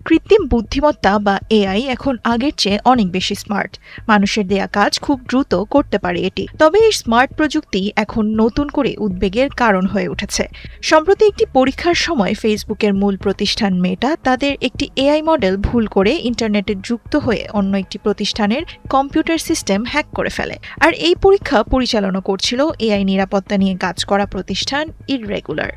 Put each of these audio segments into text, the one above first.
কৃত্রিম বুদ্ধিমত্তা বা এআই এখন আগের চেয়ে অনেক বেশি স্মার্ট। মানুষের দেয়া কাজ খুব দ্রুত করতে পারে এটি। তবে এই স্মার্ট প্রযুক্তি এখন নতুন করে উদ্বেগের কারণ হয়ে উঠেছে। সম্প্রতি একটি পরীক্ষার সময় ফেসবুকের মূল প্রতিষ্ঠান মেটা তাদের একটি এআই মডেল ভুল করে ইন্টারনেটে যুক্ত হয়ে অন্য একটি প্রতিষ্ঠানের কম্পিউটার সিস্টেম হ্যাক করে ফেলে। আর এই পরীক্ষা পরিচালনা করছিল এআই নিরাপত্তা নিয়ে কাজ করা প্রতিষ্ঠান ইররেগুলার।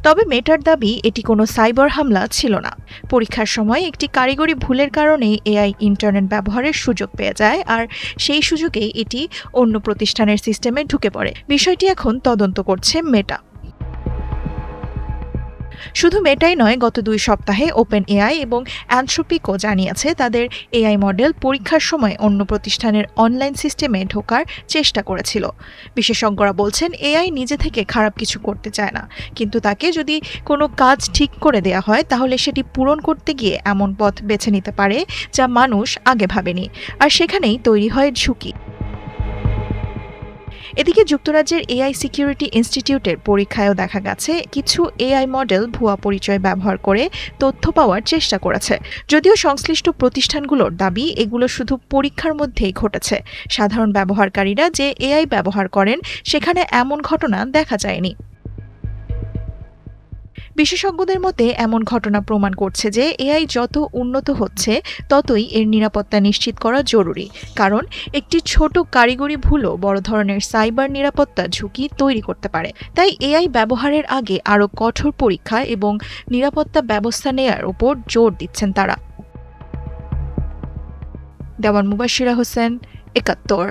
তবে মেটার দাবি এটি কোনো সাইবার হামলা ছিল না। পরীক্ষার সময় একটি কারিগরি ভুলের কারণে এআই ইন্টারনেট ব্যবহারের সুযোগ পেয়ে যায়, আর সেই সুযোগেই এটি অন্য প্রতিষ্ঠানের সিস্টেমে ঢুকে পড়ে। বিষয়টি এখন তদন্ত করছে মেটা। শুধু মেটাই নয়, গত 2 সপ্তাহে ওপেন এআই এবং অ্যানথ্রোপিকও জানিয়েছে তাদের এআই মডেল পরীক্ষার সময় অন্য প্রতিষ্ঠানের অনলাইন সিস্টেমে ঢোকার চেষ্টা করেছিল। বিশেষজ্ঞরা বলছেন এআই নিজে থেকে খারাপ কিছু করতে চায় না, কিন্তু তাকে যদি কোনো কাজ ঠিক করে দেয়া হয় তাহলে সেটি পূরণ করতে গিয়ে এমন পথ বেছে নিতে পারে যা মানুষ আগে ভাবেনি, আর সেখানেই তৈরি হয় ঝুঁকি। এদিকে যুক্তরাজ্যের এআই সিকিউরিটি ইনস্টিটিউটের পরীক্ষায়ও দেখা গেছে কিছু এআই মডেল ভুয়া পরিচয় ব্যবহার করে তথ্য পাওয়ার চেষ্টা করেছে। যদিও সংশ্লিষ্ট প্রতিষ্ঠানগুলোর দাবি এগুলো শুধু পরীক্ষার মধ্যেই ঘটেছে। সাধারণ ব্যবহারকারীরা যে এআই ব্যবহার করেন সেখানে এমন ঘটনা দেখা যায়নি। বিশেষজ্ঞদের মতে এমন ঘটনা প্রমাণ করছে যে এআই যত উন্নত হচ্ছে ততই এর নিরাপত্তা নিশ্চিত করা জরুরি, কারণ একটি ছোট কারিগরি ভুলও বড় ধরনের সাইবার নিরাপত্তা ঝুঁকি তৈরি করতে পারে। তাই এআই ব্যবহারের আগে আরও কঠোর পরীক্ষা এবং নিরাপত্তা ব্যবস্থা নেয়ার উপর জোর দিচ্ছেন তারা। দেওয়ান মুবাশিরা হোসেন, ৭১।